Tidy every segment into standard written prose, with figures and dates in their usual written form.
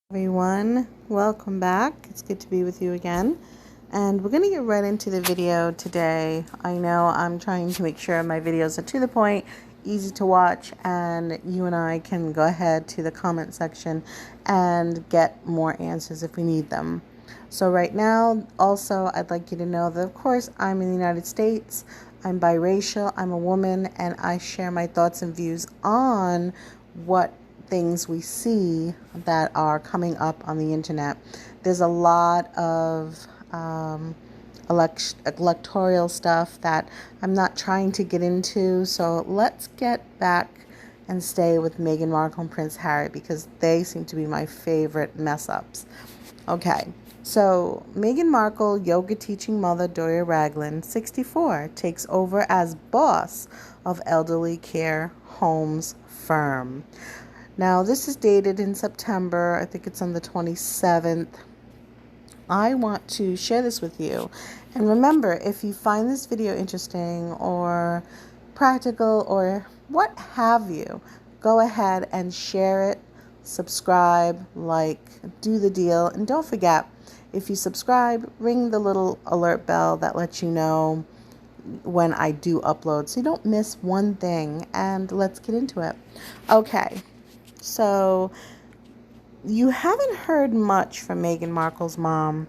Everyone, welcome back. It's good to be with you again, and we're going to get right into the video today. I know I'm trying to make sure my videos are to the point, easy to watch, and you and I can go ahead to the comment section and get more answers if we need them. So right now, also, I'd like you to know that of course I'm in the United States. I'm biracial, I'm a woman, and I share my thoughts and views on what things we see that are coming up on the internet. There's a lot of electoral stuff that I'm not trying to get into, so let's get back and stay with Meghan Markle and Prince Harry because they seem to be my favorite mess ups. Okay, so Meghan Markle, yoga teaching mother Doria Ragland, 64, takes over as boss of elderly care homes firm. Now, this is dated in September. I think it's on the 27th. I want to share this with you. And remember, if you find this video interesting or practical or what have you, go ahead and share it, subscribe, like, do the deal. And don't forget, if you subscribe, ring the little alert bell that lets you know when I do upload so you don't miss one thing. And let's get into it. Okay. So, you haven't heard much from Meghan Markle's mom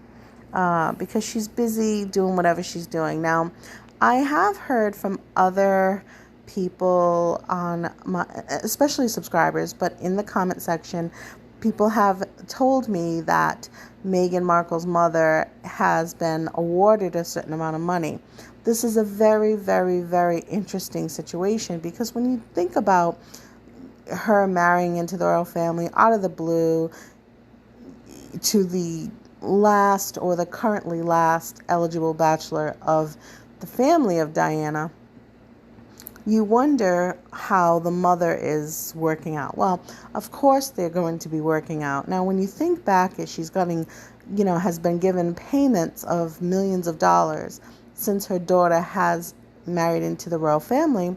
because she's busy doing whatever she's doing. Now, I have heard from other people on my, especially subscribers, but in the comment section, people have told me that Meghan Markle's mother has been awarded a certain amount of money. This is a very, very, very interesting situation because when you think about her marrying into the royal family out of the blue to the last or the currently last eligible bachelor of the family of Diana, you wonder how the mother is working out. Well, of course they're going to be working out. Now, when you think back, as she's getting, has been given payments of millions of dollars since her daughter has married into the royal family,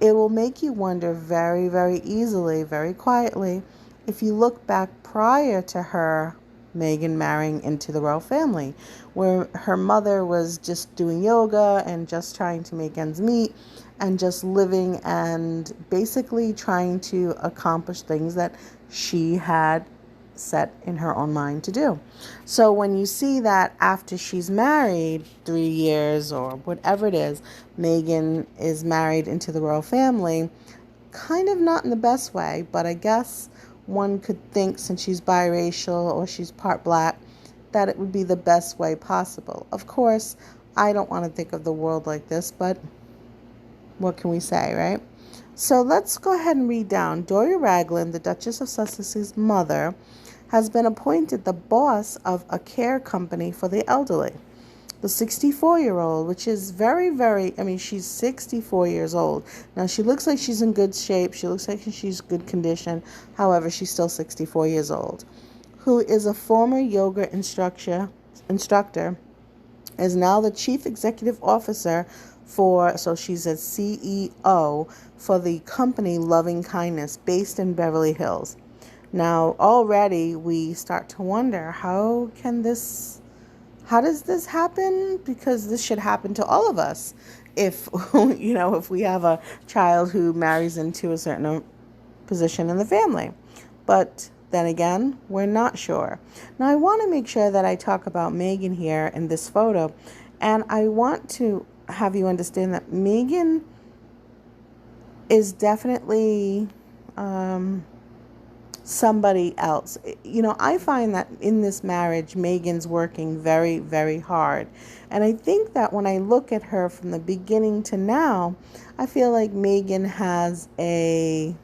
it will make you wonder very, very easily, very quietly, if you look back prior to her, Meghan, marrying into the royal family, where her mother was just doing yoga and just trying to make ends meet and just living and basically trying to accomplish things that she had set in her own mind to do. So when you see that after she's married 3 years or whatever it is, Meghan is married into the royal family, kind of not in the best way, but I guess one could think since she's biracial or she's part black that it would be the best way possible. Of course, I don't want to think of the world like this, but what can we say, right? So let's go ahead and read down. Doria Ragland, the Duchess of Sussex's mother, has been appointed the boss of a care company for the elderly. The 64-year-old, which is very, very, she's 64 years old. Now, she looks like she's in good shape. She looks like she's good condition. However, she's still 64 years old. Who is a former yoga instructor, is now the chief executive officer so she's a CEO for the company Loving Kindness based in Beverly Hills. Now, already we start to wonder, how does this happen? Because this should happen to all of us. If, if we have a child who marries into a certain position in the family. But then again, we're not sure. Now, I want to make sure that I talk about Meghan here in this photo. And I want to have you understand that Meghan is definitely somebody else. I find that in this marriage, Meghan's working very, very hard. And I think that when I look at her from the beginning to now, I feel like Meghan has a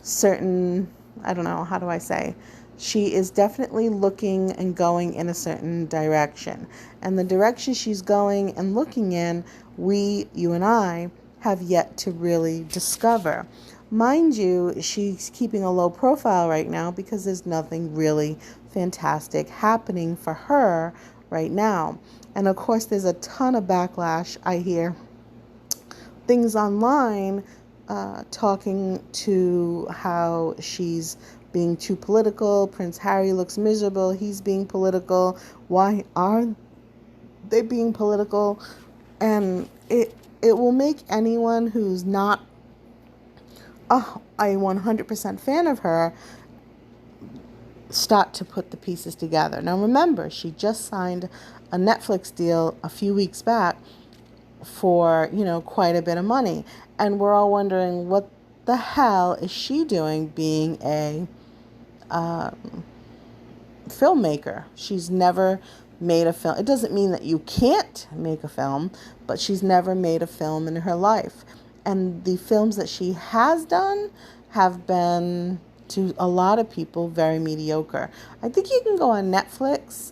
certain, I don't know, how do I say? She is definitely looking and going in a certain direction. And the direction she's going and looking in, you and I, have yet to really discover. Mind you, she's keeping a low profile right now because there's nothing really fantastic happening for her right now. And of course, there's a ton of backlash. I hear things online talking to how she's being too political. Prince Harry looks miserable. He's being political. Why are they being political? And it will make anyone who's not a 100% fan of her start to put the pieces together. Now remember, she just signed a Netflix deal a few weeks back for, quite a bit of money. And we're all wondering, what the hell is she doing being a filmmaker? She's never made a film. It doesn't mean that you can't make a film, but she's never made a film in her life. And the films that she has done have been, to a lot of people, very mediocre. I think you can go on Netflix,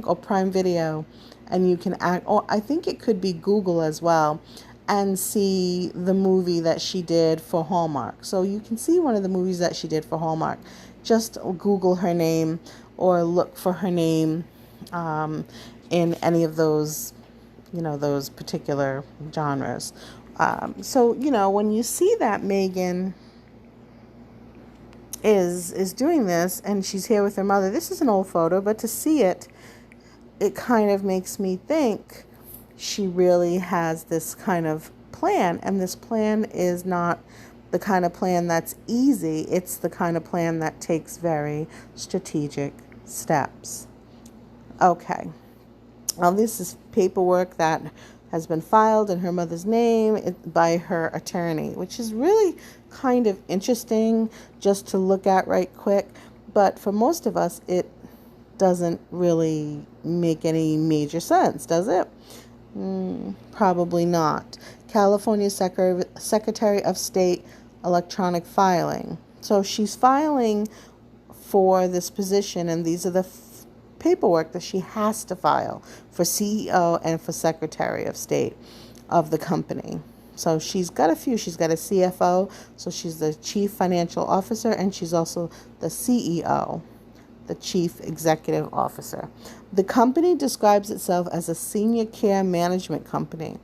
or Prime Video, and you can or I think it could be Google as well, and see the movie that she did for Hallmark. So you can see one of the movies that she did for Hallmark. Just Google her name or look for her name in any of those, those particular genres. So, when you see that Meghan is doing this and she's here with her mother, this is an old photo, but to see it kind of makes me think she really has this kind of plan, and this plan is not the kind of plan that's easy. It's the kind of plan that takes very strategic steps. Okay. Well, this is paperwork that has been filed in her mother's name by her attorney, which is really kind of interesting just to look at right quick. But for most of us, it doesn't really make any major sense, does it? Probably not. California Secretary of State electronic filing. So she's filing for this position, and these are the paperwork that she has to file for CEO and for Secretary of State of the company. So she's got a few. She's got a CFO, so she's the Chief Financial Officer, and she's also the CEO, the Chief Executive Officer. The company describes itself as a senior care management company,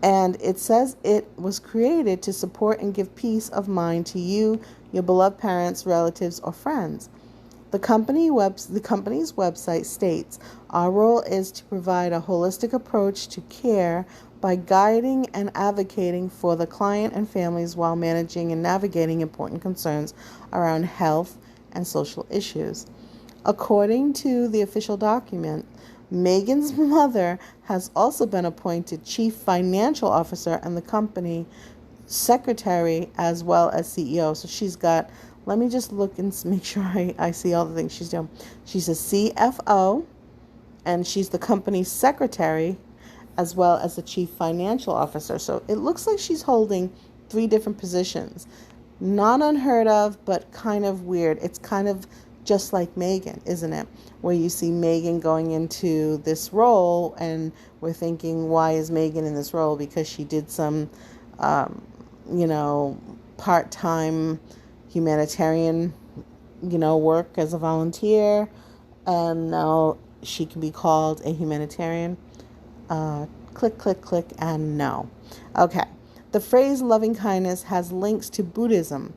and it says it was created to support and give peace of mind to you, your beloved parents, relatives, or friends. The company's website states, our role is to provide a holistic approach to care by guiding and advocating for the client and families while managing and navigating important concerns around health and social issues. According to the official document, Meghan's mother has also been appointed Chief Financial Officer and the company Secretary as well as CEO. So she's got, let me just look and make sure I see all the things she's doing. She's a CFO, and she's the company's secretary as well as the Chief Financial Officer. So it looks like she's holding 3 different positions. Not unheard of, but kind of weird. It's kind of just like Meghan, isn't it? Where you see Meghan going into this role, and we're thinking, why is Meghan in this role? Because she did some, part-time humanitarian, work as a volunteer, and now she can be called a humanitarian. Click, click, click, and no. Okay. The phrase loving kindness has links to Buddhism,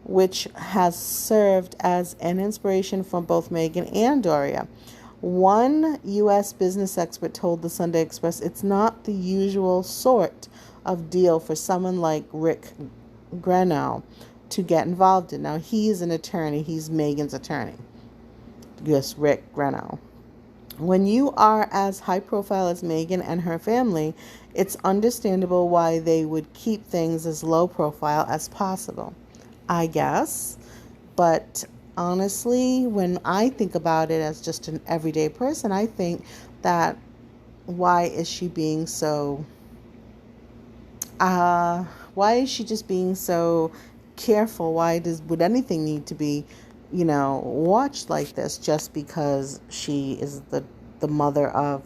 which has served as an inspiration for both Meghan and Doria. One U.S. business expert told the Sunday Express it's not the usual sort of deal for someone like Rick Genow to get involved in. Now, he's an attorney. He's Meghan's attorney. Yes, Rick Genow. When you are as high profile as Meghan and her family, it's understandable why they would keep things as low profile as possible, I guess. But honestly, when I think about it as just an everyday person, I think that why is she being so, why is she just being so careful? Would anything need to be, watched like this just because she is the mother of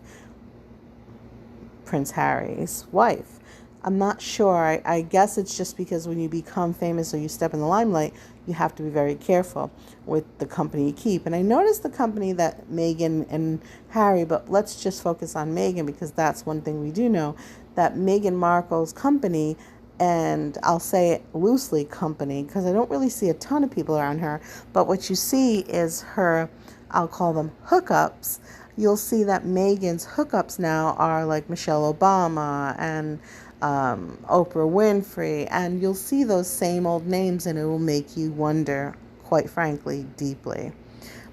Prince Harry's wife? I'm not sure. I guess it's just because when you become famous or you step in the limelight, you have to be very careful with the company you keep. And I noticed the company that Meghan and Harry, but let's just focus on Meghan because that's one thing we do know, that Meghan Markle's company and I'll say it loosely company because I don't really see a ton of people around her, but what you see is her, I'll call them hookups. You'll see that Meghan's hookups now are like Michelle Obama and Oprah Winfrey, and you'll see those same old names and it will make you wonder, quite frankly, deeply.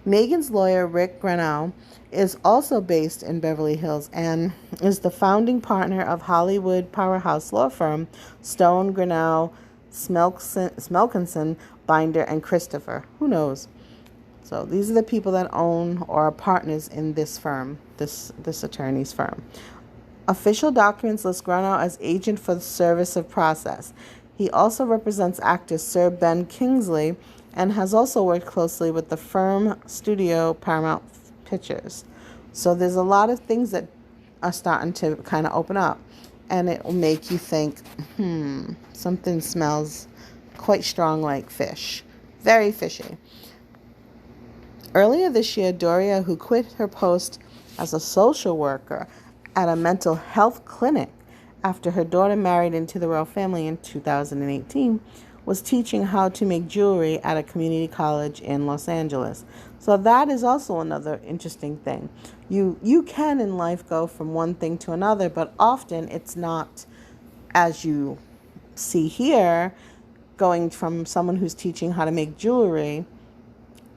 Meghan's lawyer, Rick Genow, is also based in Beverly Hills and is the founding partner of Hollywood powerhouse law firm Stone, Genow, Smelkinson, Binder, and Christopher. Who knows? So these are the people that own or are partners in this firm, this attorney's firm. Official documents list Genow as agent for the service of process. He also represents actor Sir Ben Kingsley and has also worked closely with the firm studio Paramount Pictures. So there's a lot of things that are starting to kind of open up, and it will make you think, something smells quite strong like fish. Very fishy. Earlier this year, Doria, who quit her post as a social worker at a mental health clinic after her daughter married into the royal family in 2018, was teaching how to make jewelry at a community college in Los Angeles. So that is also another interesting thing. You can in life go from one thing to another, but often it's not, as you see here, going from someone who's teaching how to make jewelry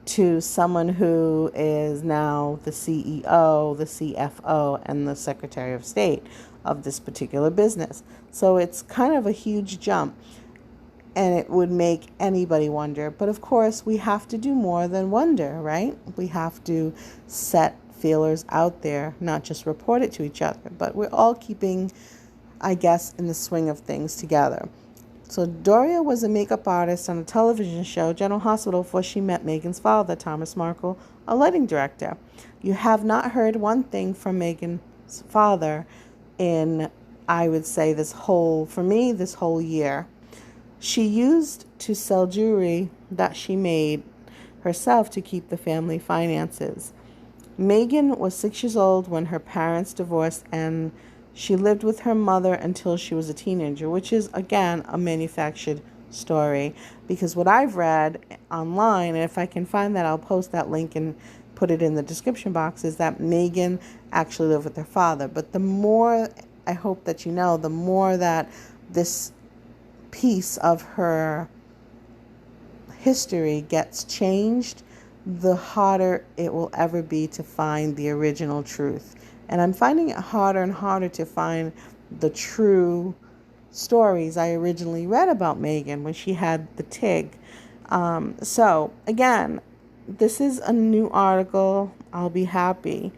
to someone who is now the CEO, the CFO, and the Secretary of State of this particular business. So it's kind of a huge jump, and it would make anybody wonder. But of course, we have to do more than wonder, right? We have to set feelers out there, not just report it to each other, but we're all keeping, I guess, in the swing of things together. So Doria was a makeup artist on a television show, General Hospital, before she met Meghan's father, Thomas Markle, a lighting director. You have not heard one thing from Meghan's father in, I would say, this whole year. She used to sell jewelry that she made herself to keep the family finances. Meghan was 6 years old when her parents divorced, and she lived with her mother until she was a teenager, which is, again, a manufactured story. Because what I've read online, and if I can find that, I'll post that link and put it in the description box, is that Meghan actually lived with her father. But the more, I hope that you know, the more that this piece of her history gets changed, the harder it will ever be to find the original truth. And I'm finding it harder and harder to find the true stories I originally read about Meghan when she had the TIG. So again, this is a new article. I'll be happy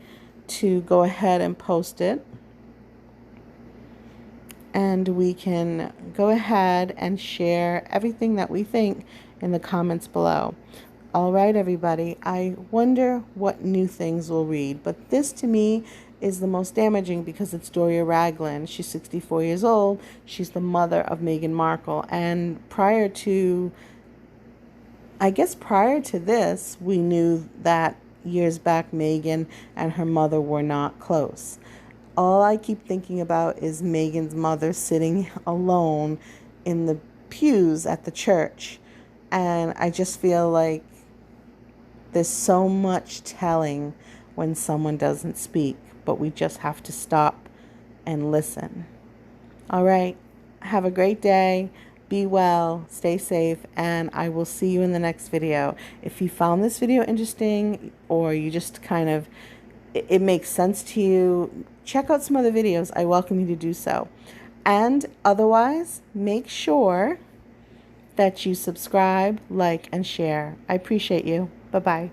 to go ahead and post it, and we can go ahead and share everything that we think in the comments below. All right, everybody, I wonder what new things we'll read, but this to me is the most damaging because it's Doria Ragland. She's 64 years old. She's the mother of Meghan Markle, and prior to this, we knew that years back Meghan and her mother were not close. All I keep thinking about is Meghan's mother sitting alone in the pews at the church. And I just feel like there's so much telling when someone doesn't speak, but we just have to stop and listen. All right. Have a great day. Be well, stay safe, and I will see you in the next video. If you found this video interesting, or you just kind of, it makes sense to you, check out some other videos. I welcome you to do so. And otherwise, make sure that you subscribe, like, and share. I appreciate you. Bye-bye.